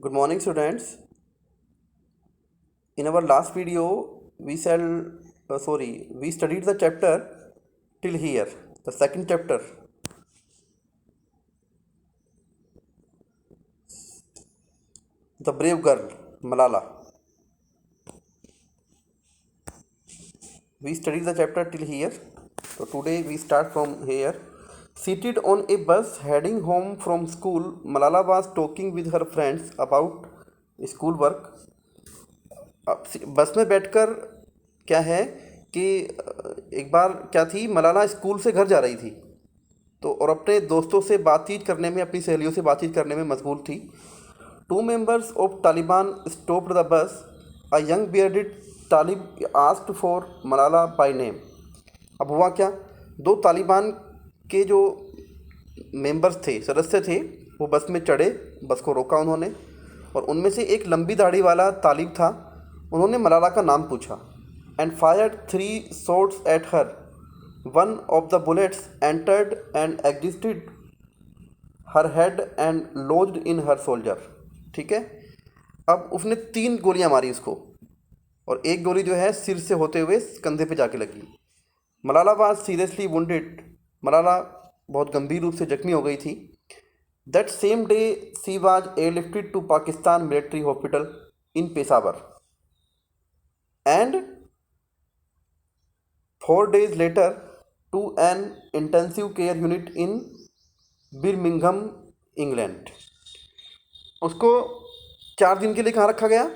Good morning, students. In our last video, we studied the chapter till here, the second chapter, the brave girl, Malala. We studied the chapter till here. So today we start from here. Seated on a bus heading home from school, Malala was talking with her friends about school work. बस में बैठकर क्या है कि एक बार क्या थी, Malala school से घर जा रही थी तो और अपने दोस्तों से बातचीत करने में, अपनी सहेलियों से बातचीत करने में मशगूल थी। Two members of Taliban stopped the bus. A young bearded Talib asked for Malala by name. अब हुआ क्या, दो तालिबान के जो मेंबर्स थे, सदस्य थे, वो बस में चढ़े, बस को रोका उन्होंने, और उनमें से एक लंबी दाढ़ी वाला तालिब था। उन्होंने मलाला का नाम पूछा and fired 3 shots at her. One of the bullets entered and existed her head and lodged in her shoulder. ठीक है, अब उसने 3 गोलियां मारी उसको, और एक गोली जो है सिर से होते हुए कंधे पे जाके लगी। Malala was seriously wounded. Malala बहुत गंभीर रूप से जख्मी हो गई थी। That same day she was airlifted to Pakistan military hospital in Peshawar and 4 days later to an intensive care unit in Birmingham, England. उसको 4 दिन के लिए कहाँ रखा गया?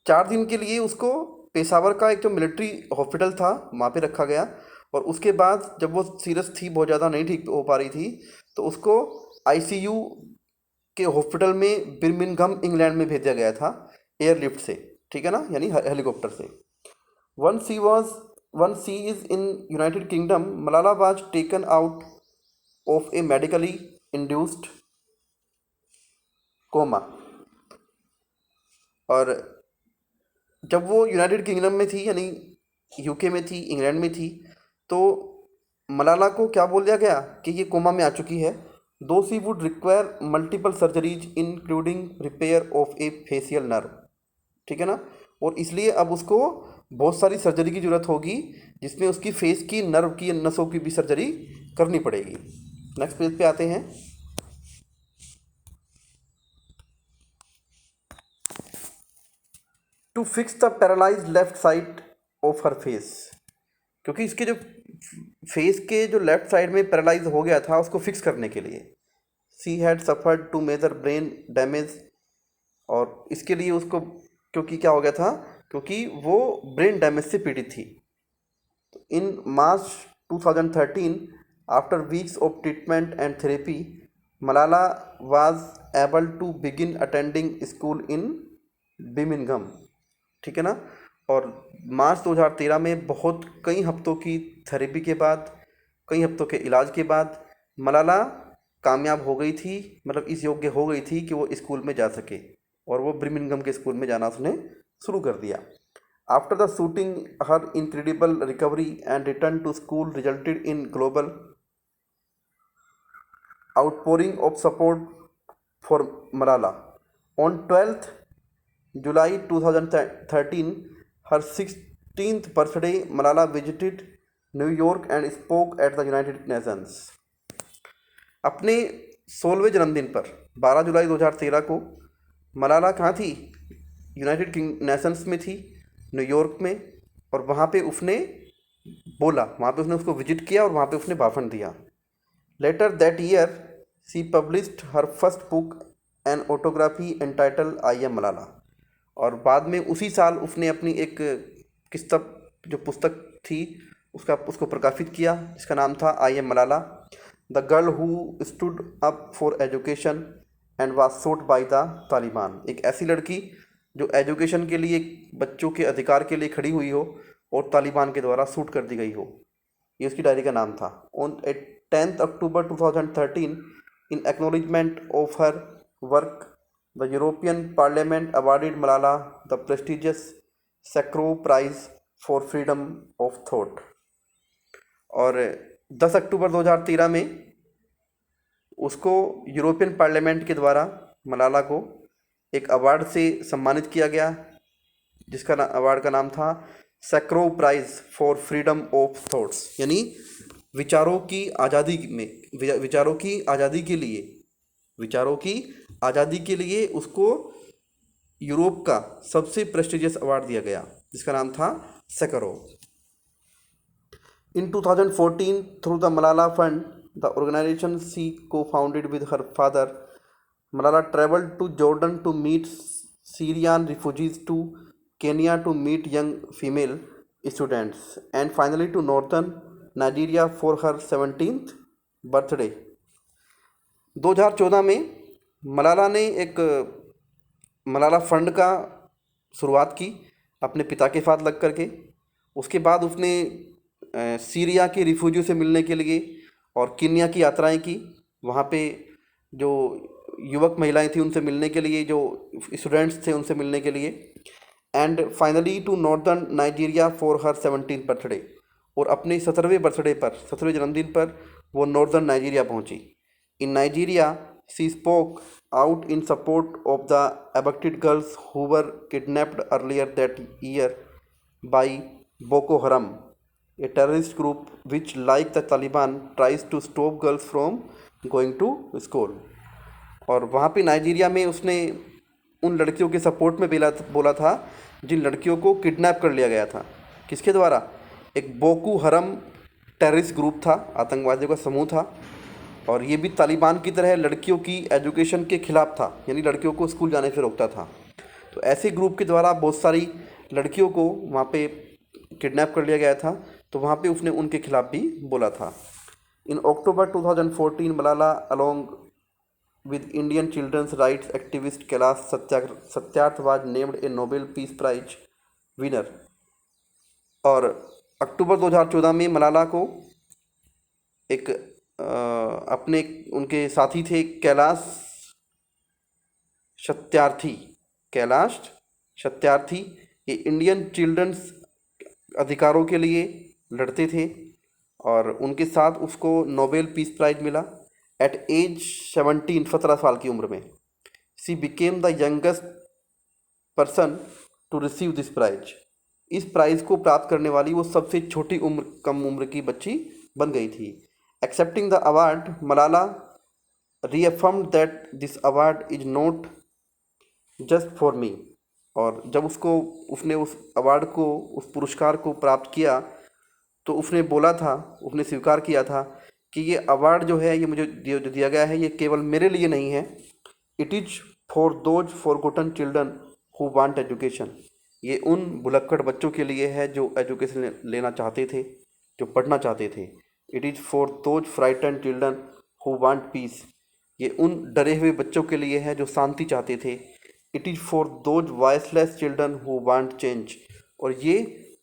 4 दिन के लिए उसको पेशावर का एक जो मिलिट्री हॉस्पिटल था वहाँ पे रखा गया, और उसके बाद जब वो सीरियस थी, बहुत ज़्यादा नहीं ठीक हो पा रही थी, तो उसको आईसीयू के हॉस्पिटल में बिरमिंघम, इंग्लैंड में भेजा गया था एयरलिफ्ट से। ठीक है ना, यानी हेलीकॉप्टर से। Once she was once she is in United Kingdom, Malala was taken out of a medically induced coma। और जब वो यूनाइटेड किंगडम में थी, यानी यूके में थी, इंग्लैंड में थी, तो मलाला को क्या बोल दिया गया कि ये कोमा में आ चुकी है। Though she would require multiple surgeries including repair of a facial nerve. ठीक है ना, और इसलिए अब उसको बहुत सारी सर्जरी की ज़रूरत होगी, जिसमें उसकी फेस की नर्व की, नसों की भी सर्जरी करनी पड़ेगी। नेक्स्ट पेज पे आते हैं। To fix the paralyse left side of her face, क्योंकि इसके जो फेस के जो लेफ्ट साइड में पैरालाइज हो गया था, उसको फिक्स करने के लिए she had suffered to major brain damage. और इसके लिए उसको, क्योंकि क्या हो गया था, क्योंकि वो ब्रेन डैमेज से पीड़ित थी। In March 2013, after weeks of treatment and therapy, Malala was able to begin attending school in Birmingham। ठीक है ना, और मार्च 2013 में बहुत कई हफ्तों की थेरेपी के बाद, कई हफ्तों के इलाज के बाद मलाला कामयाब हो गई थी, मतलब इस योग्य हो गई थी कि वो स्कूल में जा सके, और वो ब्रिमिंघम के स्कूल में जाना उसने शुरू कर दिया। After the shooting, her incredible recovery and return to school resulted in global outpouring of support for Malala. On 12th July 2013, her 16th birthday, Malala visited New York and spoke at the United Nations। अपने 16वें जन्मदिन पर 12 जुलाई 2013 को मलाला कहाँ थी? United Nations में थी, New York में, और वहाँ पे उसने बोला, वहाँ पे उसने उसको विजिट किया और वहाँ पे उसने भाषण दिया। Later that year she published her first book an autography entitle I am Malala. और बाद में उसी साल उसने अपनी एक किताब, जो पुस्तक थी, उसको प्रकाशित किया, जिसका नाम था आई am Malala, the girl who stood up for education and was shot by the Taliban. एक ऐसी लड़की जो एजुकेशन के लिए, बच्चों के अधिकार के लिए खड़ी हुई हो और तालिबान के द्वारा शूट कर दी गई हो, ये उसकी डायरी का नाम था। On 10th October 2013, in acknowledgement of her work, the European parliament awarded Malala the prestigious Sakharov prize for freedom of thought. और 10 अक्टूबर 2013 में उसको यूरोपियन पार्लियामेंट के द्वारा, मलाला को, एक अवार्ड से सम्मानित किया गया, जिसका अवार्ड का नाम था Sakharov prize for freedom of thoughts, यानी विचारों की आज़ादी में, विचारों की आज़ादी के लिए, विचारों की आज़ादी के लिए उसको यूरोप का सबसे प्रेस्टिजियस अवार्ड दिया गया, जिसका नाम था सैकरोव। In 2014, through the Malala Fund, the organization she co-founded with her father, Malala traveled to Jordan to meet Syrian refugees, to Kenya to meet young female students, and finally to northern Nigeria for her 17th birthday. 2014 में मलाला ने एक Malala fund का शुरुआत की अपने पिता के साथ लग करके। उसके बाद उसने सीरिया के रिफ्यूजियों से मिलने के लिए और कीनिया की यात्राएं की, वहाँ पे जो युवक महिलाएं थी उनसे मिलने के लिए, जो स्टूडेंट्स थे उनसे मिलने के लिए, and finally to northern Nigeria for her 17th birthday, और अपने 17वें बर्थडे पर, 17वें जन्मदिन पर वो नॉर्दर्न नाइजीरिया पहुंची। In Nigeria she spoke out in support of the abducted girls who were kidnapped earlier that year by Boko Haram, a terrorist group which, like the Taliban, tries to stop girls from going to school। और वहाँ पे Nigeria में उसने उन लड़कियों के support में बोला था जिन लड़कियों को किडनैप कर लिया गया था। किसके द्वारा? एक बोको हरम टेररिस्ट ग्रुप था, आतंकवादियों का समूह था, और ये भी तालिबान की तरह लड़कियों की एजुकेशन के खिलाफ था, यानी लड़कियों को स्कूल जाने से रोकता था। तो ऐसे ग्रुप के द्वारा बहुत सारी लड़कियों को वहाँ पे किडनैप कर लिया गया था, तो वहाँ पे उसने उनके खिलाफ भी बोला था। In October 2014 Malala along with Indian children's rights activist Kailash Satyarth was named a Nobel peace prize winner. और अक्टूबर 2014 में मलाला को एक अपने उनके साथी थे कैलाश सत्यार्थी, ये इंडियन चिल्ड्रंस अधिकारों के लिए लड़ते थे, और उनके साथ उसको नोबेल पीस प्राइज मिला एट एज 17, 17 साल की उम्र में। She became the youngest person to receive this prize. इस प्राइज़ को प्राप्त करने वाली वो सबसे छोटी उम्र, कम उम्र की बच्ची बन गई थी। Accepting the award, Malala reaffirmed that this award is not just for me. और जब उसने उस अवार्ड को, उस पुरस्कार को प्राप्त किया, तो उसने बोला था, उसने स्वीकार किया था कि ये अवार्ड जो है, ये मुझे जो दिया गया है, ये केवल मेरे लिए नहीं है, it is for those forgotten children who want education. ये उन भुलक्कड़ बच्चों के लिए है जो एजुकेशन लेना चाहते थे, जो पढ़ना चाहते थे। It is for those frighten children who want piece. ये उन डरे हुए बच्चों के लिए है जो शांति चाहते थे। It is for those voiceless children who want change. और ये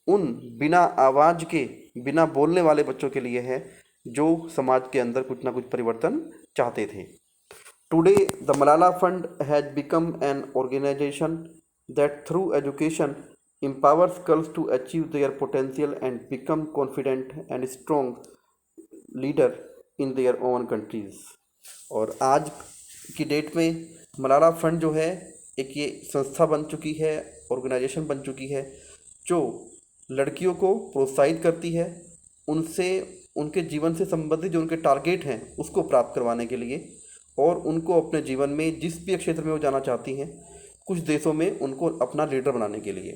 उन बिना आवाज़ के, बिना बोलने वाले बच्चों के लिए है जो समाज के अंदर कुछ ना कुछ परिवर्तन चाहते थे। Today the Malala fund has become an organisation that through education empowers girls to achieve their potential and become confident and strong leader in their own countries। और आज की डेट में मलाला फंड जो है एक ये संस्था बन चुकी है, ऑर्गेनाइजेशन बन चुकी है, जो लड़कियों को प्रोत्साहित करती है, उनसे उनके जीवन से संबंधित जो उनके टारगेट हैं उसको प्राप्त करवाने के लिए, और उनको अपने जीवन में जिस भी क्षेत्र में वो जाना चाहती हैं, कुछ देशों में उनको अपना लीडर बनाने के लिए।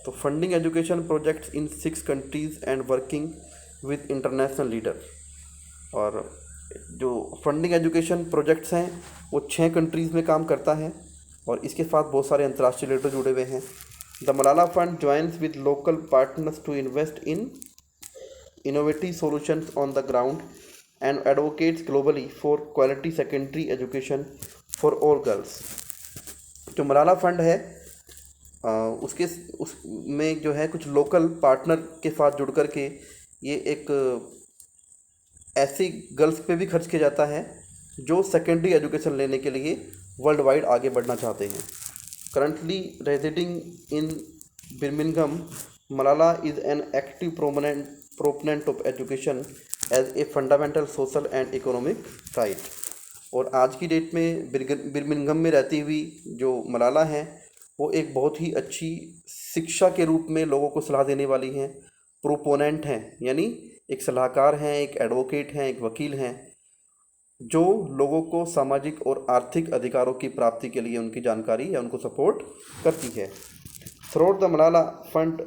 तो funding education projects in 6 countries and working with international leader. और जो फंडिंग एजुकेशन प्रोजेक्ट्स हैं वो 6 कंट्रीज़ में काम करता है, और इसके साथ बहुत सारे अंतर्राष्ट्रीय लीडर जुड़े हुए हैं। The Malala fund joins with local partners to invest in innovative solutions on the ground and advocates globally for quality secondary education for all girls। जो मलाला फंड है उसमें जो है कुछ लोकल पार्टनर के साथ जुड़ कर के ये एक ऐसी गर्ल्स पे भी खर्च किया जाता है जो सेकेंडरी एजुकेशन लेने के लिए वर्ल्ड वाइड आगे बढ़ना चाहते हैं। Currently residing in Birmingham, Malala is an active proponent of education as a fundamental social and economic right। और आज की डेट में बिर्मिंघम में रहती हुई जो मलाला हैं वो एक बहुत ही अच्छी शिक्षा के रूप में लोगों को सलाह देने वाली हैं, प्रोपोनेंट हैं, यानी एक सलाहकार हैं, एक एडवोकेट हैं, एक वकील हैं, जो लोगों को सामाजिक और आर्थिक अधिकारों की प्राप्ति के लिए उनकी जानकारी या उनको सपोर्ट करती है। Through the Malala fund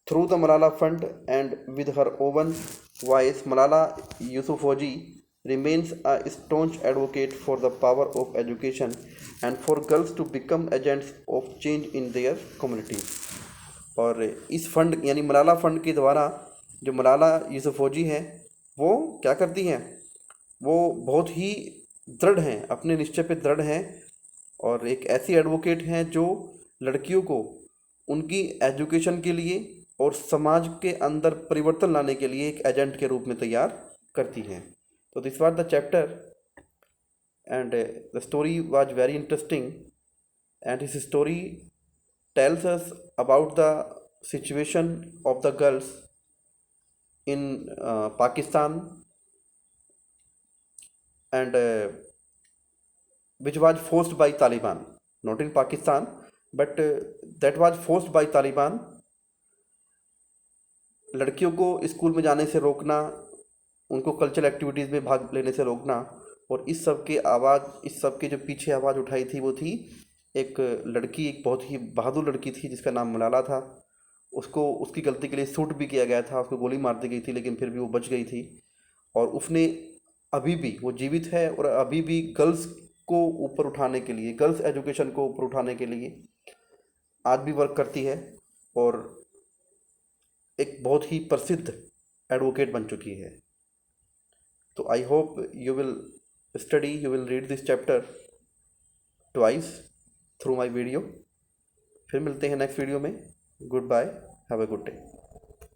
Through the Malala Fund and with her own voice, Malala Yousafzai remains a staunch advocate for the power of education and for girls to become agents of change in their communities. और इस fund यानी Malala fund के द्वारा जो मलाला यूसुफजई हैं वो क्या करती हैं, वो बहुत ही दृढ़ हैं, अपने निश्चय पे दृढ़ हैं और एक ऐसी एडवोकेट हैं जो लड़कियों को उनकी एजुकेशन के लिए और समाज के अंदर परिवर्तन लाने के लिए एक एजेंट के रूप में तैयार करती हैं। तो this was the chapter and the story was very interesting and his story tells us about the situation of the girls in Pakistan and which was forced by Taliban, not in Pakistan, but that was forced by Taliban. लड़कियों को school में जाने से रोकना, उनको cultural activities में भाग लेने से रोकना, और इस सब के आवाज़, इस सब के जो पीछे आवाज़ उठाई थी वो थी एक लड़की, एक बहुत ही बहादुर लड़की थी जिसका नाम मलाला था। उसको उसकी गलती के लिए शूट भी किया गया था, उसको गोली मार दी गई थी, लेकिन फिर भी वो बच गई थी। और उसने अभी भी, वो जीवित है और अभी भी गर्ल्स को ऊपर उठाने के लिए, गर्ल्स एजुकेशन को ऊपर उठाने के लिए आज भी वर्क करती है और एक बहुत ही प्रसिद्ध एडवोकेट बन चुकी है। तो I hope you will study, you will read this chapter twice through my video. फिर मिलते हैं नेक्स्ट वीडियो में। Goodbye, have a good day.